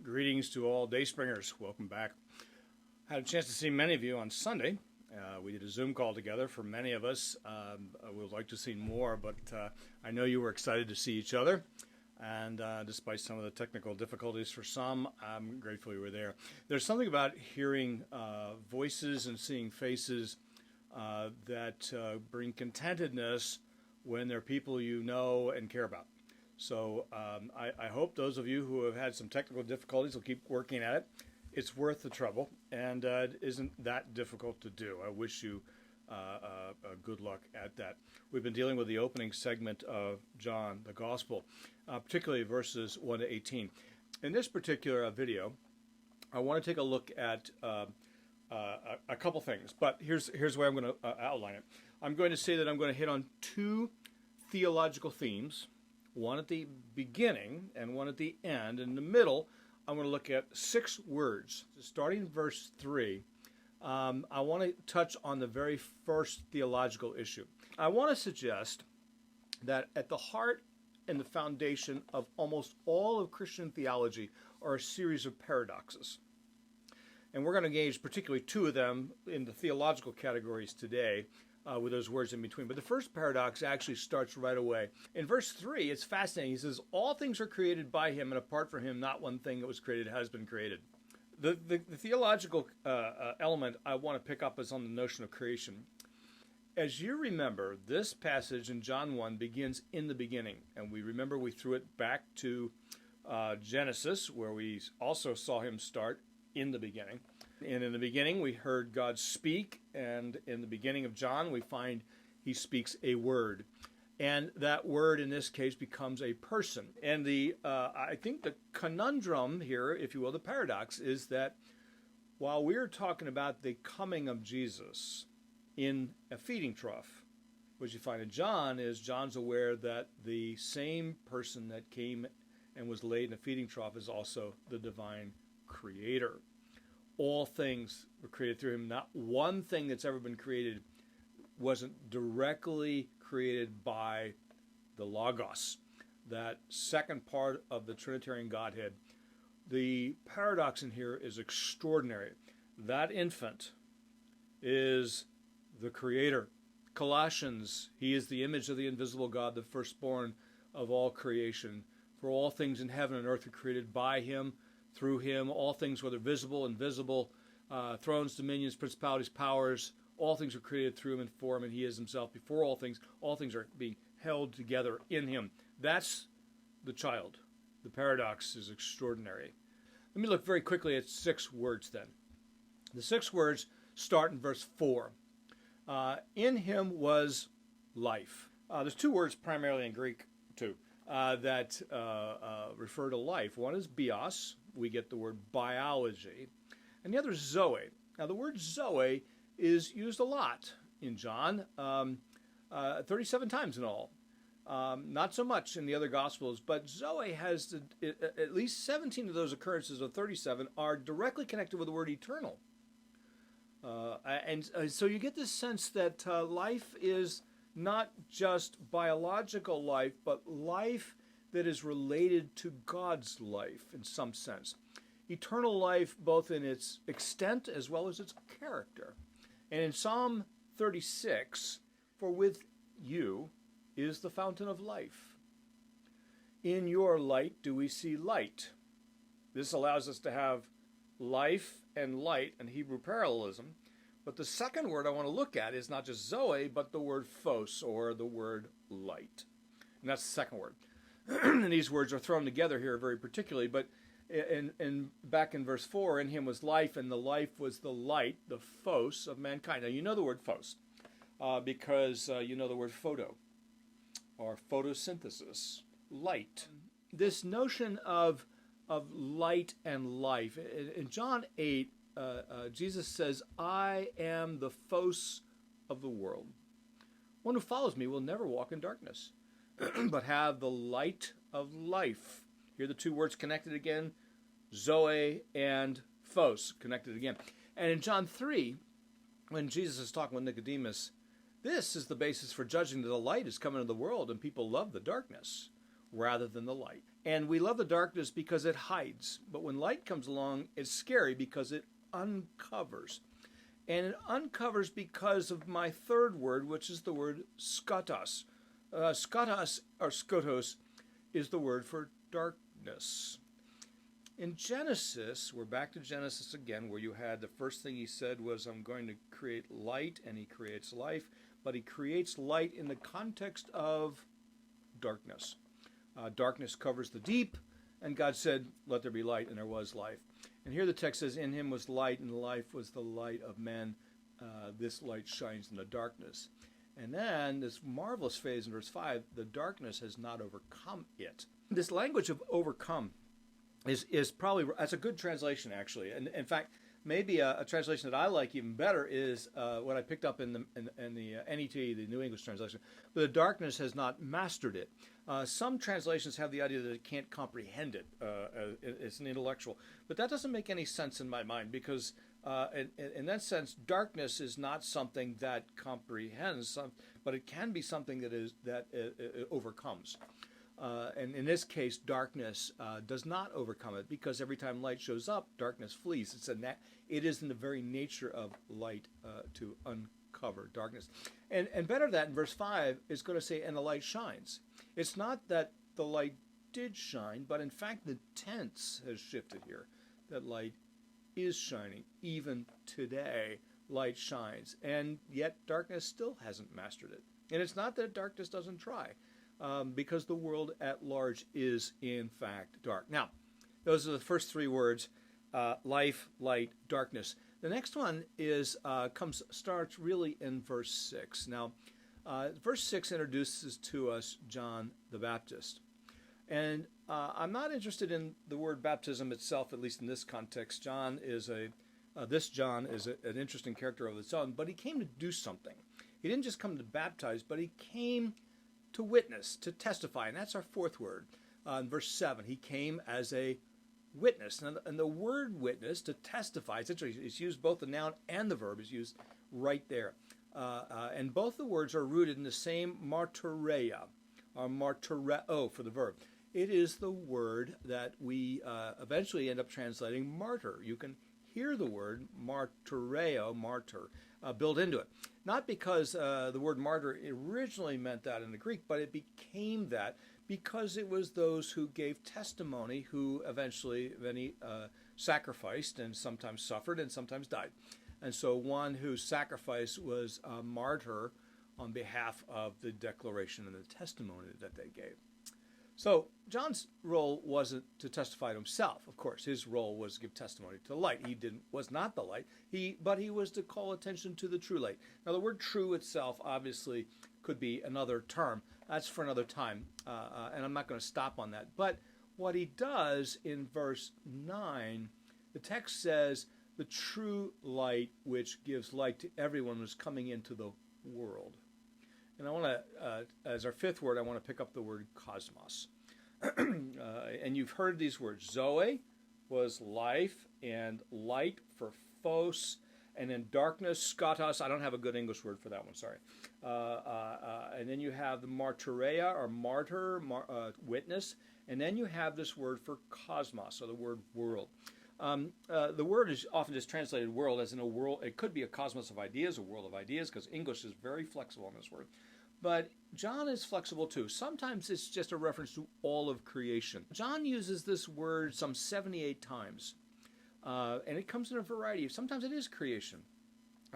Greetings to all Dayspringers. Welcome back. I had a chance to see many of you on Sunday. We did a Zoom call together. For many of us, we would like to see more, but I know you were excited to see each other. And despite some of the technical difficulties for some, I'm grateful you were there. There's something about hearing voices and seeing faces that bring contentedness when they're people you know and care about. So I hope those of you who have had some technical difficulties will keep working at it. It's worth the trouble, and it isn't that difficult to do. I wish you good luck at that. We've been dealing with the opening segment of John, the Gospel, particularly verses 1 to 18. In this particular video, I want to take a look at a couple things, but here's the way I'm going to outline it. I'm going to say that I'm going to hit on two theological themes, one at the beginning and one at the end. In the middle, I'm going to look at 6 words. Starting in verse 3, I want to touch on the very first theological issue. I want to suggest that at the heart and the foundation of almost all of Christian theology are a series of paradoxes. And we're going to engage particularly 2 of them in the theological categories today, with those words in between. But the first paradox actually starts right away. In verse 3, it's fascinating. He says, all things are created by him, and apart from him, not one thing that was created has been created. The theological element I want to pick up is on the notion of creation. As you remember, this passage in John 1 begins in the beginning. And we remember we threw it back to Genesis, where we also saw him start in the beginning. And in the beginning, we heard God speak, and in the beginning of John, we find he speaks a word. And that word, in this case, becomes a person. And I think the conundrum here, if you will, the paradox, is that while we're talking about the coming of Jesus in a feeding trough, what you find in John is John's aware that the same person that came and was laid in a feeding trough is also the divine creator. All things were created through him. Not one thing that's ever been created wasn't directly created by the Logos, that second part of the Trinitarian Godhead. The paradox in here is extraordinary. That infant is the Creator. Colossians, he is the image of the invisible God, the firstborn of all creation. For all things in heaven and earth are created by him, through him, all things, whether visible, invisible, thrones, dominions, principalities, powers, all things are created through him and for him, and he is himself before all things. All things are being held together in him. That's the child. The paradox is extraordinary. Let me look very quickly at 6 words then. The 6 words start in verse 4. In him was life. There's 2 words primarily in Greek, too, that refer to life. One is bios. We get the word biology. And the other is zoe. Now, the word zoe is used a lot in John, 37 times in all. Not so much in the other Gospels, but zoe has at least 17 of those occurrences of 37 are directly connected with the word eternal. So you get this sense that life is not just biological life, but life that is related to God's life in some sense. Eternal life both in its extent as well as its character. And in Psalm 36, for with you is the fountain of life. In your light do we see light. This allows us to have life and light and Hebrew parallelism. But the second word I want to look at is not just zoe, but the word phos, or the word light. And that's the second word. And these words are thrown together here very particularly, but back in verse 4, in him was life, and the life was the light, the phos of mankind. Now, you know the word phos because you know the word photo, or photosynthesis, light. This notion of light and life. In John 8, Jesus says, I am the phos of the world. One who follows me will never walk in darkness, but have the light of life. Here are the 2 words connected again, zoe and phos, connected again. And in John 3, when Jesus is talking with Nicodemus, this is the basis for judging that the light is coming into the world and people love the darkness rather than the light. And we love the darkness because it hides. But when light comes along, it's scary because it uncovers. And it uncovers because of my third word, which is the word skotos. Skotos, or skotos, is the word for darkness. In Genesis, we're back to Genesis again, where you had the first thing he said was, I'm going to create light, and he creates life. But he creates light in the context of darkness. Darkness covers the deep, and God said, let there be light, and there was life. And here the text says, in him was light, and life was the light of men. This light shines in the darkness. And then this marvelous phrase in verse 5, the darkness has not overcome it. This language of overcome is probably, that's a good translation, actually. And in fact, maybe a translation that I like even better is what I picked up in the NET, the New English Translation. But the darkness has not mastered it. Some translations have the idea that it can't comprehend it. It's an intellectual. But that doesn't make any sense in my mind because in that sense, darkness is not something that comprehends, but it can be something that overcomes. And in this case, darkness does not overcome it because every time light shows up, darkness flees. It is in the very nature of light to uncover darkness. And better that in verse 5 is going to say, and the light shines. It's not that the light did shine, but in fact the tense has shifted here. That light is shining. Even today, light shines. And yet darkness still hasn't mastered it. And it's not that darkness doesn't try. Because the world at large is, in fact, dark. Now, those are the first three words, life, light, darkness. The next one starts really in verse 6. Now, verse 6 introduces to us John the Baptist. And I'm not interested in the word baptism itself, at least in this context. This John is an interesting character of its own, but he came to do something. He didn't just come to baptize, but he came to witness, to testify, and that's our fourth word. In verse 7, he came as a witness. And the word witness, to testify, it's used both the noun and the verb is used right there. And both the words are rooted in the same martyreia, or martyreo for the verb. It is the word that we eventually end up translating martyr. You can hear the word martyreo, martyr, built into it. Not because the word martyr originally meant that in the Greek, but it became that because it was those who gave testimony who eventually sacrificed and sometimes suffered and sometimes died. And so one whose sacrifice was a martyr on behalf of the declaration and the testimony that they gave. So John's role wasn't to testify to himself. Of course, his role was to give testimony to light. He was not the light, but he was to call attention to the true light. Now, the word true itself obviously could be another term. That's for another time, and I'm not going to stop on that. But what he does in verse 9, the text says, the true light which gives light to everyone was coming into the world. And I want to, as our fifth word, I want to pick up the word cosmos. And you've heard these words. Zoe was life, and light for phos, and then darkness, skotos. I don't have a good English word for that one, sorry. And then you have the martyreia, or martyr, witness. And then you have this word for cosmos, or the word world. The word is often just translated world as in a world. It could be a cosmos of ideas, a world of ideas, because English is very flexible on this word. But John is flexible too. Sometimes it's just a reference to all of creation. John uses this word some 78 times. And it comes in a variety. Sometimes it is creation.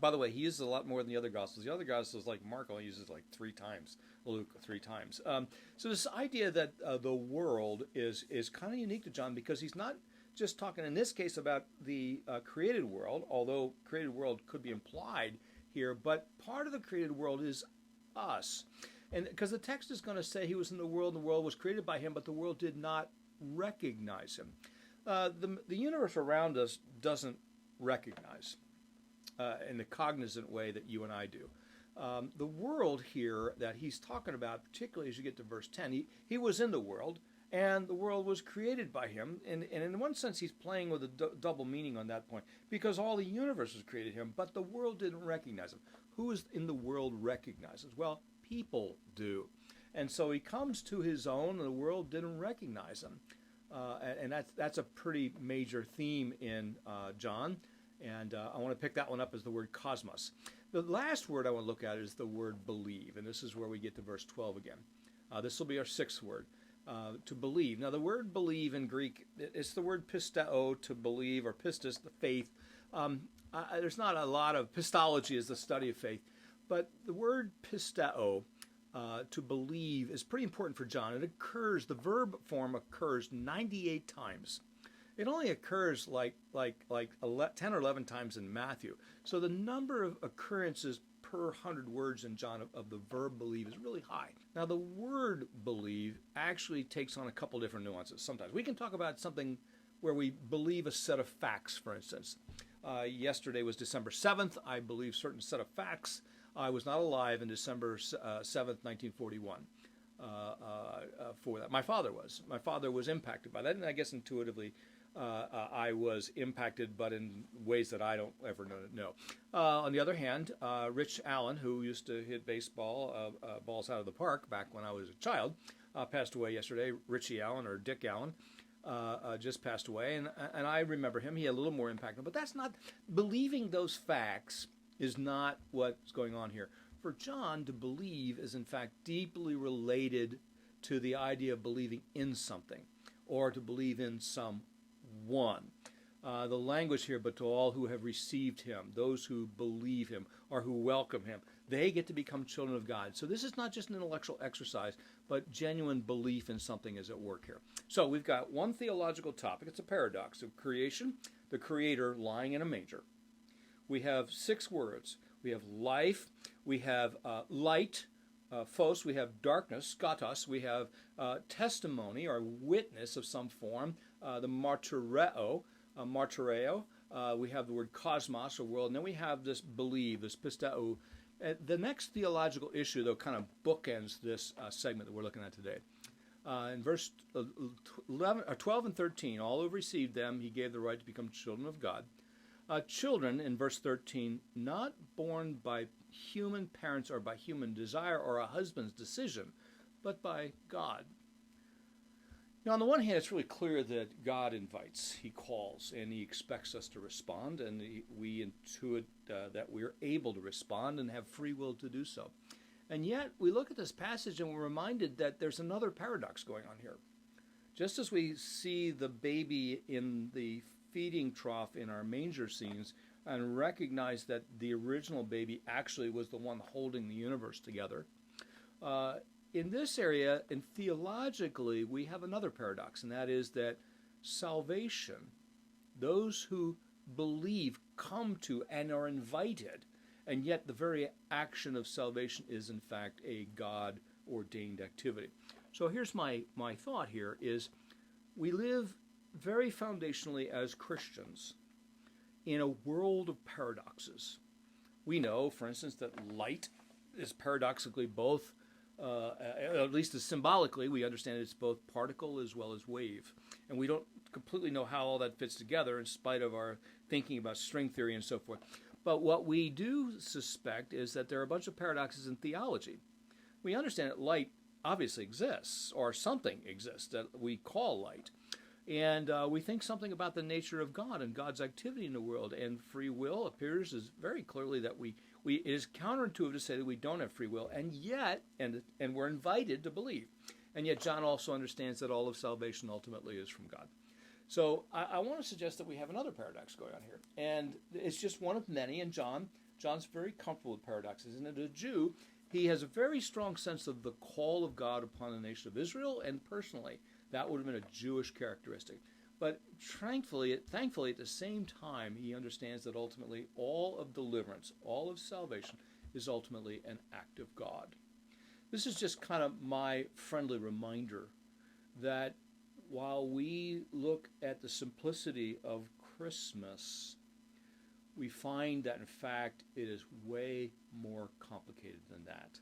By the way, he uses a lot more than the other Gospels. The other Gospels, like Mark, only uses like 3 times. Luke 3 times. So this idea that the world is kind of unique to John because he's not just talking in this case about the created world, although created world could be implied here, but part of the created world is us. And because the text is going to say he was in the world and the world was created by him, but the world did not recognize him. The universe around us doesn't recognize in the cognizant way that you and I do. The world here that he's talking about, particularly as you get to verse 10, he was in the world, and the world was created by him. And in one sense, he's playing with a double meaning on that point, because all the universe was created him, but the world didn't recognize him. Who is in the world recognizes? Well, people do. And so he comes to his own, and the world didn't recognize him. And that's a pretty major theme in John. And I want to pick that one up as the word cosmos. The last word I want to look at is the word believe. And this is where we get to verse 12 again. This will be our sixth word, to believe. Now, the word believe in Greek, it's the word pisteo, to believe, or pistis, the faith. There's not a lot of pistology as the study of faith. But the word pisteo, to believe, is pretty important for John. It occurs, the verb form occurs 98 times. It only occurs like 10 or 11 times in Matthew. So the number of occurrences per 100 words in John of the verb believe is really high. Now, the word believe actually takes on a couple different nuances sometimes. We can talk about something where we believe a set of facts, for instance. Yesterday was December 7th. I believe certain set of facts. I was not alive in December 7th, 1941. For that. My father was. My father was impacted by that, and I guess intuitively I was impacted, but in ways that I don't ever know. On the other hand, Rich Allen, who used to hit baseball, balls out of the park back when I was a child, passed away yesterday. Richie Allen, or Dick Allen, just passed away, and I remember him. He had a little more impact, but that's not, believing those facts is not what's going on here. For John, to believe is in fact deeply related to the idea of believing in something, or to believe in someone. The language here, but to all who have received him, those who believe him or who welcome him, they get to become children of God. So this is not just an intellectual exercise, but genuine belief in something is at work here. So we've got one theological topic. It's a paradox of creation, the Creator lying in a manger. We have 6 words. We have life, we have light, phos, we have darkness, skatos, we have testimony or witness of some form, the martyreo, we have the word cosmos, or world, and then we have this believe, this pisteo. The next theological issue, though, kind of bookends this segment that we're looking at today. In verse 12 and 13, all who have received them, he gave the right to become children of God. Children, in verse 13, not born by human parents or by human desire or a husband's decision, but by God. Now, on the one hand, it's really clear that God invites, he calls, and he expects us to respond, and we intuit that we're able to respond and have free will to do so. And yet, we look at this passage and we're reminded that there's another paradox going on here. Just as we see the baby in the feeding trough in our manger scenes and recognize that the original baby actually was the one holding the universe together. In this area, and theologically, we have another paradox, and that is that salvation, those who believe come to and are invited, and yet the very action of salvation is in fact a God-ordained activity. So here's my thought here is we live very foundationally as Christians in a world of paradoxes. We know, for instance, that light is paradoxically both, at least as symbolically, we understand it's both particle as well as wave. And we don't completely know how all that fits together in spite of our thinking about string theory and so forth. But what we do suspect is that there are a bunch of paradoxes in theology. We understand that light obviously exists, or something exists that we call light. And we think something about the nature of God and God's activity in the world. And free will appears as very clearly that it is counterintuitive to say that we don't have free will, and yet, and we're invited to believe. And yet John also understands that all of salvation ultimately is from God. So I want to suggest that we have another paradox going on here. And it's just one of many, and John's very comfortable with paradoxes. And as a Jew, he has a very strong sense of the call of God upon the nation of Israel, and personally, that would have been a Jewish characteristic. But thankfully, at the same time, he understands that ultimately all of deliverance, all of salvation, is ultimately an act of God. This is just kind of my friendly reminder that while we look at the simplicity of Christmas, we find that in fact it is way more complicated than that.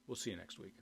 We'll see you next week.